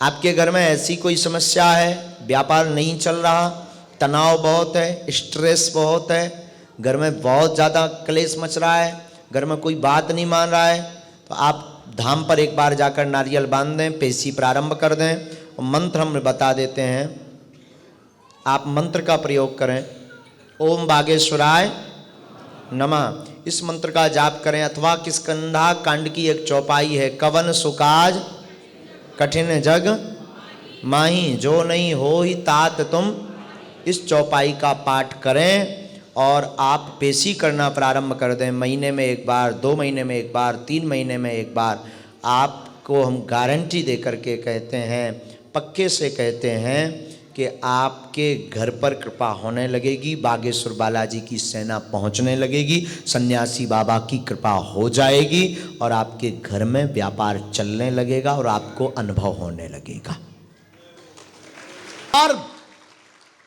आपके घर में ऐसी कोई समस्या है, व्यापार नहीं चल रहा, तनाव बहुत है, स्ट्रेस बहुत है, घर में बहुत ज़्यादा क्लेश मच रहा है, घर में कोई बात नहीं मान रहा है, तो आप धाम पर एक बार जाकर नारियल बांध दें, पेशी प्रारंभ कर दें और मंत्र हम बता देते हैं। आप मंत्र का प्रयोग करें, ओम बागेश्वराय नमः। इस मंत्र का जाप करें अथवा किष्किंधा कांड की एक चौपाई है, कवन सुकाज कठिन जग माही, जो नहीं हो ही तात तुम। इस चौपाई का पाठ करें और आप पेशी करना प्रारंभ कर दें। महीने में एक बार, 2 महीने में एक बार, 3 महीने में एक बार। आपको हम गारंटी दे करके कहते हैं, पक्के से कहते हैं कि आपके घर पर कृपा होने लगेगी, बागेश्वर बालाजी की सेना पहुंचने लगेगी, सन्यासी बाबा की कृपा हो जाएगी और आपके घर में व्यापार चलने लगेगा और आपको अनुभव होने लगेगा। और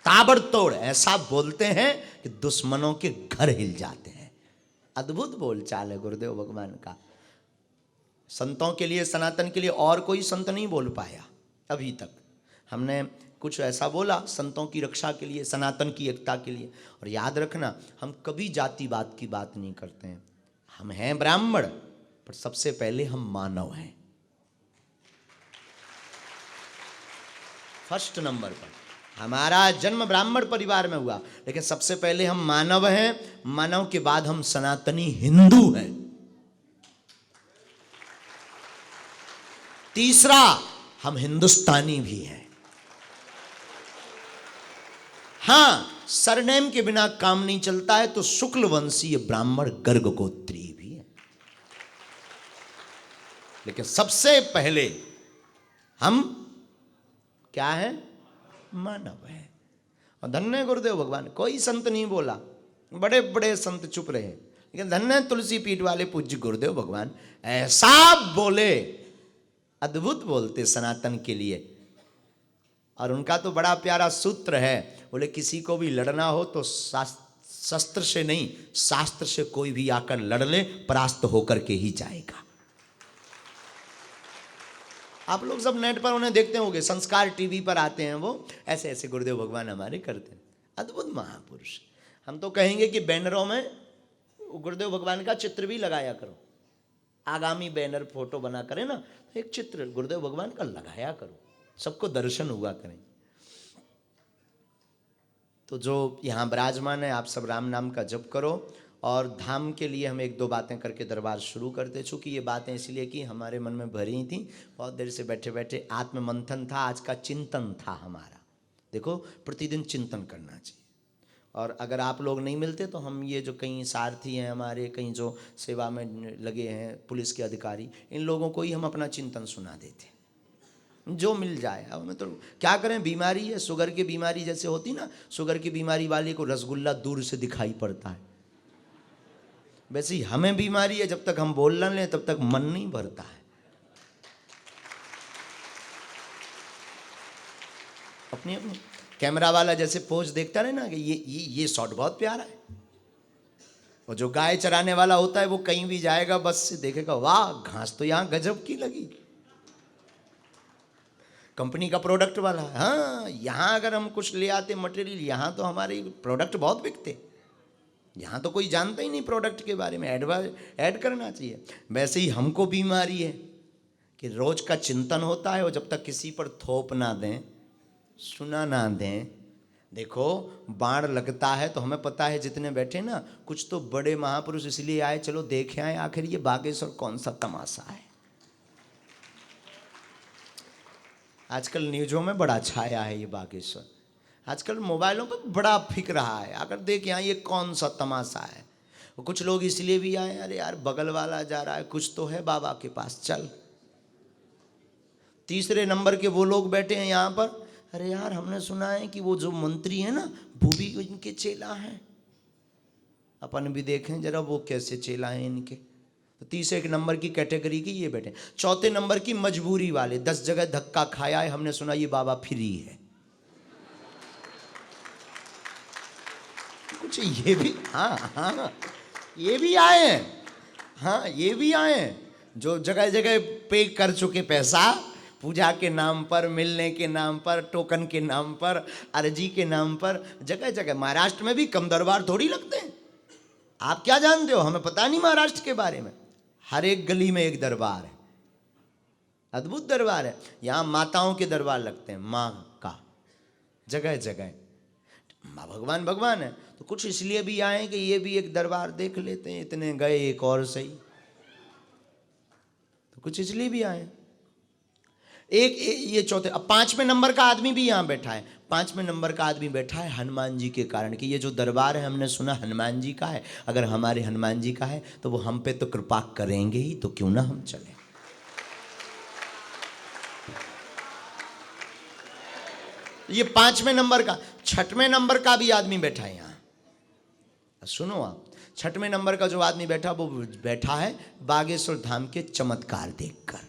ताबड़तोड़ ऐसा बोलते हैं कि दुश्मनों के घर हिल जाते हैं। अद्भुत बोलचाल है गुरुदेव भगवान का। संतों के लिए, सनातन के लिए और कोई संत नहीं बोल पाया अभी तक। हमने कुछ ऐसा बोला संतों की रक्षा के लिए, सनातन की एकता के लिए। और याद रखना, हम कभी जातिवाद की बात नहीं करते हैं। हम हैं ब्राह्मण, पर सबसे पहले हम मानव हैं। फर्स्ट नंबर पर हमारा जन्म ब्राह्मण परिवार में हुआ, लेकिन सबसे पहले हम मानव हैं। मानव के बाद हम सनातनी हिंदू हैं। तीसरा, हम हिंदुस्तानी भी हैं। हां, सरनेम के बिना काम नहीं चलता है, तो शुक्ल वंशीय ब्राह्मण गर्ग गोत्री भी है। लेकिन सबसे पहले हम क्या है? मानव है। और धन्य गुरुदेव भगवान, कोई संत नहीं बोला, बड़े बड़े संत चुप रहे, लेकिन धन्य तुलसी पीठ वाले पूज्य गुरुदेव भगवान ऐसा बोले, अद्भुत बोलते सनातन के लिए। और उनका तो बड़ा प्यारा सूत्र है, बोले किसी को भी लड़ना हो तो शस्त्र से नहीं, शास्त्र से कोई भी आकर लड़ ले, परास्त होकर के ही जाएगा। आप लोग सब नेट पर उन्हें देखते होंगे, संस्कार टीवी पर आते हैं, वो ऐसे ऐसे गुरुदेव भगवान हमारे करते हैं। अद्भुत महापुरुष। हम तो कहेंगे कि बैनरों में गुरुदेव भगवान का चित्र भी लगाया करो। आगामी बैनर फोटो बना करें ना, एक चित्र गुरुदेव भगवान का लगाया करो, सबको दर्शन हुआ करें। तो जो यहाँ विराजमान है, आप सब राम नाम का जप करो। और धाम के लिए हम 1-2 बातें करके दरबार शुरू करते। चूँकि ये बातें इसलिए कि हमारे मन में भरी थी, बहुत देर से बैठे बैठे आत्म मंथन था, आज का चिंतन था हमारा। देखो, प्रतिदिन चिंतन करना चाहिए। और अगर आप लोग नहीं मिलते तो हम ये जो कई सारथी हैं हमारे, कई जो सेवा में लगे हैं, पुलिस के अधिकारी, इन लोगों को ही हम अपना चिंतन सुना देते, जो मिल जाए। अब हमें तो क्या करें, बीमारी है, शुगर की बीमारी जैसे होती ना, शुगर की बीमारी वाले को रसगुल्ला दूर से दिखाई पड़ता है, वैसे ही हमें बीमारी है, जब तक हम बोल ना लें तब तक मन नहीं भरता है। अपनी अपनी कैमरा वाला जैसे पोज देखता रहे ना कि ये शॉट बहुत प्यारा है, और जो गाय चराने वाला होता है वो कहीं भी जाएगा, बस से देखेगा, वाह घास तो यहाँ गजब की लगी, कंपनी का प्रोडक्ट वाला। हाँ, यहाँ अगर हम कुछ ले आते मटेरियल, यहाँ तो हमारे प्रोडक्ट बहुत बिकते, यहाँ तो कोई जानता ही नहीं प्रोडक्ट के बारे में, ऐड करना चाहिए। वैसे ही हमको बीमारी है कि रोज का चिंतन होता है, और जब तक किसी पर थोप ना दें, सुना ना दें। देखो, बाण लगता है तो हमें पता है, जितने बैठे ना, कुछ तो बड़े महापुरुष इसलिए आए, चलो देखे आए आखिर ये बागेश्वर कौन सा तमाशा है। आजकल न्यूज़ों में बड़ा छाया है ये बागेश्वर, आजकल मोबाइलों पर बड़ा फिक रहा है, अगर देखें यहाँ ये कौन सा तमाशा है। कुछ लोग इसलिए भी आए, अरे यार बगल वाला जा रहा है, कुछ तो है बाबा के पास, चल। तीसरे नंबर के वो लोग बैठे हैं यहाँ पर, अरे यार हमने सुना है कि वो जो मंत्री है ना, वो भी इनके चेला हैं, अपन भी देखें जरा वो कैसे चेला हैं इनके। तो तीसरे नंबर की कैटेगरी की ये बैठे। चौथे नंबर की मजबूरी वाले, 10 जगह धक्का खाया है, हमने सुना ये बाबा फ्री है, कुछ ये भी, हाँ ये भी आए हैं, हाँ ये भी आए हैं, जो जगह जगह पे कर चुके पैसा, पूजा के नाम पर, मिलने के नाम पर, टोकन के नाम पर, अर्जी के नाम पर, जगह जगह। महाराष्ट्र में भी कम दरबार थोड़ी लगते हैं। आप क्या जानते हो, हमें पता नहीं महाराष्ट्र के बारे में। हर एक गली में एक दरबार है, अद्भुत दरबार है। यहाँ माताओं के दरबार लगते हैं, माँ का, जगह जगह। माँ भगवान भगवान है, तो कुछ इसलिए भी आए कि ये भी एक दरबार देख लेते हैं, इतने गए एक और सही, तो कुछ इसलिए भी आए। एक ये चौथे, अब 5वें नंबर का आदमी भी यहाँ बैठा है। 5वें नंबर का आदमी बैठा है हनुमान जी के कारण, कि ये जो दरबार है हमने सुना हनुमान जी का है। अगर हमारे हनुमान जी का है तो वो हम पे तो कृपा करेंगे ही, तो क्यों ना हम चले। ये 5वें नंबर का। 6वें नंबर का भी आदमी बैठा है यहाँ। सुनो आप, 6वें नंबर का जो आदमी बैठा, वो बैठा है बागेश्वर धाम के चमत्कार देखकर।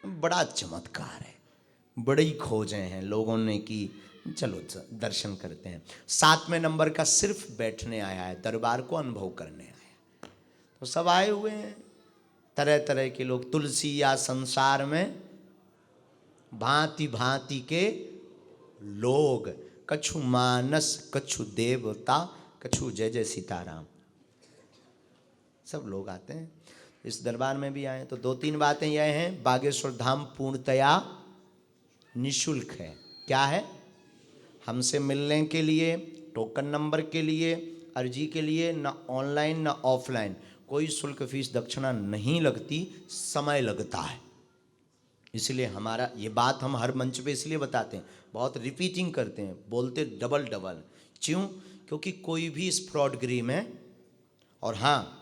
बड़ा चमत्कार है, बड़ी खोजें हैं लोगों ने की, चलो दर्शन करते हैं। 7वें नंबर का सिर्फ बैठने आया है, दरबार को अनुभव करने आया है। तो सब आए हुए हैं, तरह तरह के लोग। तुलसी या संसार में भांति भांति के लोग, कछु मानस कछु देवता, कछु जय जय सीताराम, सब लोग आते हैं। इस दरबार में भी आए। तो 2-3 बातें यह हैं, बागेश्वर धाम पूर्णतया निशुल्क है। क्या है? हमसे मिलने के लिए, टोकन नंबर के लिए, अर्जी के लिए, ना ऑनलाइन ना ऑफलाइन कोई शुल्क फीस दक्षिणा नहीं लगती, समय लगता है। इसलिए हमारा ये बात हम हर मंच पे इसलिए बताते हैं, बहुत रिपीटिंग करते हैं, बोलते डबल डबल। क्यों? क्योंकि कोई भी इस फ्रॉडगिरी में, और हाँ,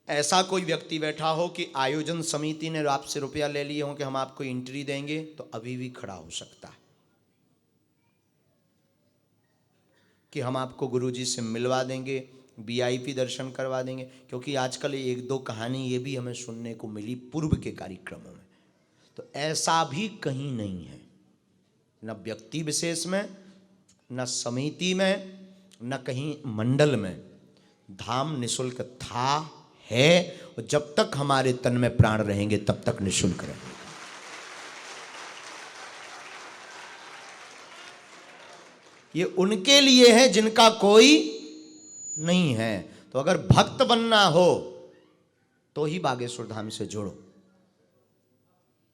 ऐसा कोई व्यक्ति बैठा हो कि आयोजन समिति ने आपसे रुपया ले लिए हो कि हम आपको एंट्री देंगे, तो अभी भी खड़ा हो सकता है कि हम आपको गुरुजी से मिलवा देंगे, वीआईपी दर्शन करवा देंगे। क्योंकि आजकल 1-2 कहानी ये भी हमें सुनने को मिली पूर्व के कार्यक्रमों में। तो ऐसा भी कहीं नहीं है, न व्यक्ति विशेष में, न समिति में, न कहीं मंडल में। धाम निशुल्क था, है, और जब तक हमारे तन में प्राण रहेंगे तब तक निशुल्क रहेंगे। ये उनके लिए है जिनका कोई नहीं है। तो अगर भक्त बनना हो तो ही बागेश्वर धाम से जुड़ो,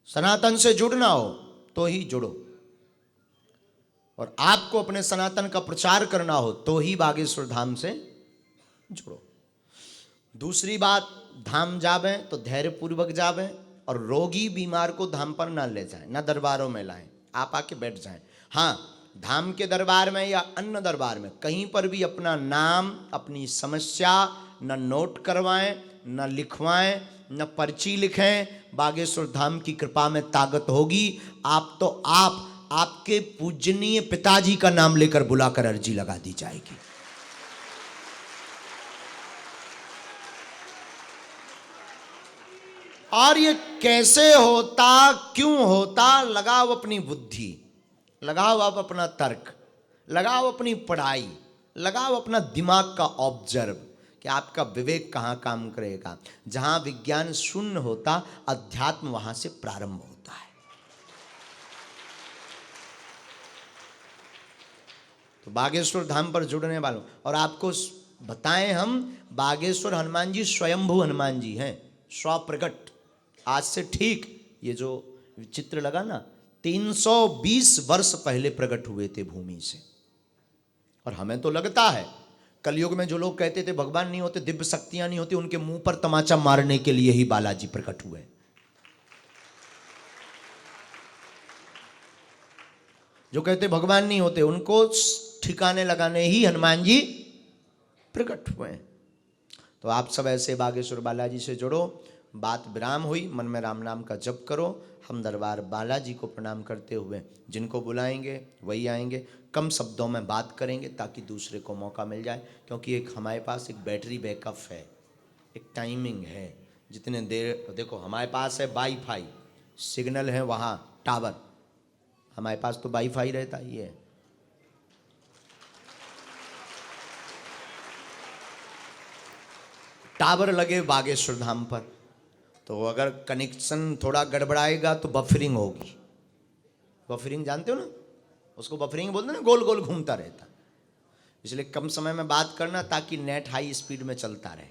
सनातन से जुड़ना हो तो ही जुड़ो, और आपको अपने सनातन का प्रचार करना हो तो ही बागेश्वर धाम से जुड़ो। दूसरी बात, धाम जावे तो धैर्य पूर्वक जावे, और रोगी बीमार को धाम पर ना ले जाएं, ना दरबारों में लाएं, आप आके बैठ जाएं। हाँ, धाम के दरबार में या अन्य दरबार में कहीं पर भी अपना नाम, अपनी समस्या न नोट करवाएं, न लिखवाएं, न पर्ची लिखें। बागेश्वर धाम की कृपा में ताकत होगी, आप तो आपके पूजनीय पिताजी का नाम लेकर बुलाकर अर्जी लगा दी जाएगी। और ये कैसे होता, क्यों होता, लगाओ अपनी बुद्धि, लगाओ आप अपना तर्क, लगाओ अपनी पढ़ाई, लगाओ अपना दिमाग का ऑब्जर्व कि आपका विवेक कहाँ काम करेगा। जहाँ विज्ञान शून्य होता, अध्यात्म वहाँ से प्रारंभ होता है। तो बागेश्वर धाम पर जुड़ने वालों, और आपको बताएं हम, बागेश्वर हनुमान जी स्वयंभू हनुमान जी हैं, स्वप्रकट। आज से ठीक, ये जो चित्र लगा ना, 320 वर्ष पहले प्रकट हुए थे भूमि से। और हमें तो लगता है कलयुग में जो लोग कहते थे भगवान नहीं होते, दिव्य शक्तियां नहीं होती, उनके मुंह पर तमाचा मारने के लिए ही बालाजी प्रकट हुए। जो कहते भगवान नहीं होते, उनको ठिकाने लगाने ही हनुमान जी प्रकट हुए। तो आप सब ऐसे बागेश्वर बालाजी से जुड़ो। बात विराम हुई, मन में राम नाम का जप करो। हम दरबार बालाजी को प्रणाम करते हुए जिनको बुलाएंगे वही आएंगे। कम शब्दों में बात करेंगे ताकि दूसरे को मौका मिल जाए, क्योंकि एक हमारे पास एक बैटरी बैकअप है, एक टाइमिंग है। जितने देर, देखो हमारे पास है वाईफाई, सिग्नल है वहाँ, टावर, हमारे पास तो वाईफाई रहता ही है। टावर लगे बागेश्वर धाम पर, तो अगर कनेक्शन थोड़ा गड़बड़ाएगा तो बफरिंग होगी। बफरिंग जानते हो ना, उसको बफरिंग बोलते हैं ना, गोल गोल घूमता रहता। इसलिए कम समय में बात करना ताकि नेट हाई स्पीड में चलता रहे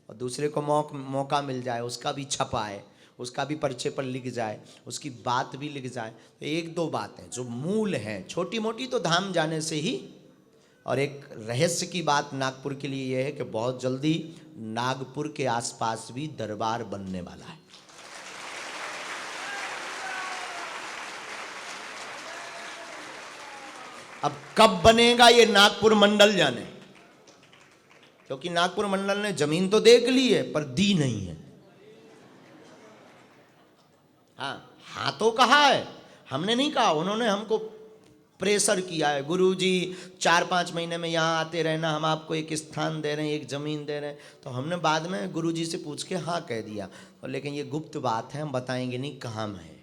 और दूसरे को मौका मिल जाए, उसका भी छपाए, उसका भी पर्चे पर लिख जाए, उसकी बात भी लिख जाए। तो एक दो बातें जो मूल हैं, छोटी मोटी तो धाम जाने से ही। और एक रहस्य की बात नागपुर के लिए यह है कि बहुत जल्दी नागपुर के आसपास भी दरबार बनने वाला है। अब कब बनेगा ये नागपुर मंडल जाने, क्योंकि नागपुर मंडल ने जमीन तो देख ली है पर दी नहीं है। हाँ तो कहा है, हमने नहीं कहा, उन्होंने हमको प्रेशर किया है, गुरुजी 4-5 महीने में यहाँ आते रहना, हम आपको एक स्थान दे रहे हैं, एक ज़मीन दे रहे हैं। तो हमने बाद में गुरुजी से पूछ के हाँ कह दिया, और लेकिन ये गुप्त बात है, हम बताएंगे नहीं कहाँ में है,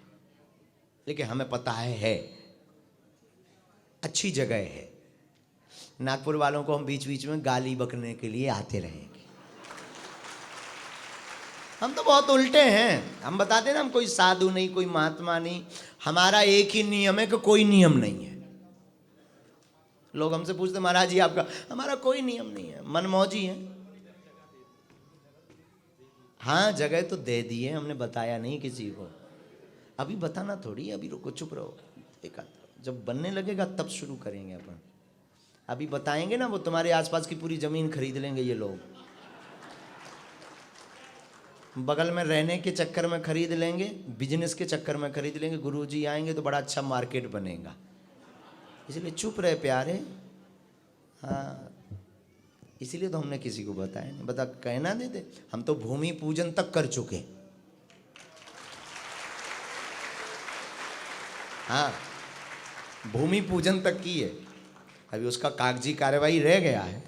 लेकिन हमें पता है अच्छी जगह है। नागपुर वालों को हम बीच बीच में गाली बकने के लिए आते रहेंगे। हम तो बहुत उल्टे हैं, हम बताते ना हम कोई साधु नहीं, कोई महात्मा नहीं, हमारा एक ही नियम है कि कोई नियम नहीं है। लोग हमसे पूछते महाराज जी आपका, हमारा कोई नियम नहीं है, मनमौजी है। हाँ जगह तो दे दी है, हमने बताया नहीं किसी को, अभी बताना थोड़ी, अभी रुको चुप रहो, एक जब बनने लगेगा तब शुरू करेंगे अपन। अभी बताएंगे ना, वो तुम्हारे आसपास की पूरी जमीन खरीद लेंगे ये लोग, बगल में रहने के चक्कर में खरीद लेंगे, बिजनेस के चक्कर में खरीद लेंगे। गुरुजी आएंगे तो बड़ा अच्छा मार्केट बनेगा, इसलिए चुप रहे प्यारे। हाँ इसीलिए तो हमने किसी को बताया नहीं, बता कहना देते। हम तो भूमि पूजन तक कर चुके। हाँ भूमि पूजन तक की है, अभी उसका कागजी कार्यवाही रह गया है,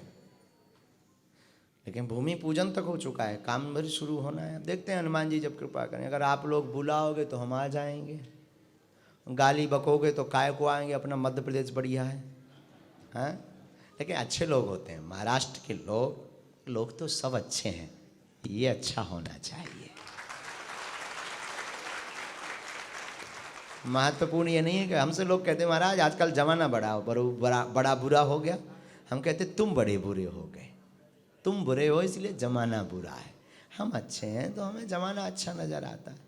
लेकिन भूमि पूजन तक हो चुका है, काम भर शुरू होना है। देखते हैं हनुमान जी जब कृपा करें, अगर आप लोग बुलाओगे तो हम आ जाएंगे, गाली बकोगे तो काय को आएंगे, अपना मध्य प्रदेश बढ़िया है। हाँ लेकिन अच्छे लोग होते हैं महाराष्ट्र के लोग तो सब अच्छे हैं, ये अच्छा होना चाहिए। महत्वपूर्ण ये नहीं है कि हमसे लोग कहते हैं महाराज आजकल जमाना बड़ा बुरा हो गया, हम कहते तुम बड़े बुरे हो गए, तुम बुरे हो इसलिए जमाना बुरा है, हम अच्छे हैं तो हमें जमाना अच्छा नजर आता है।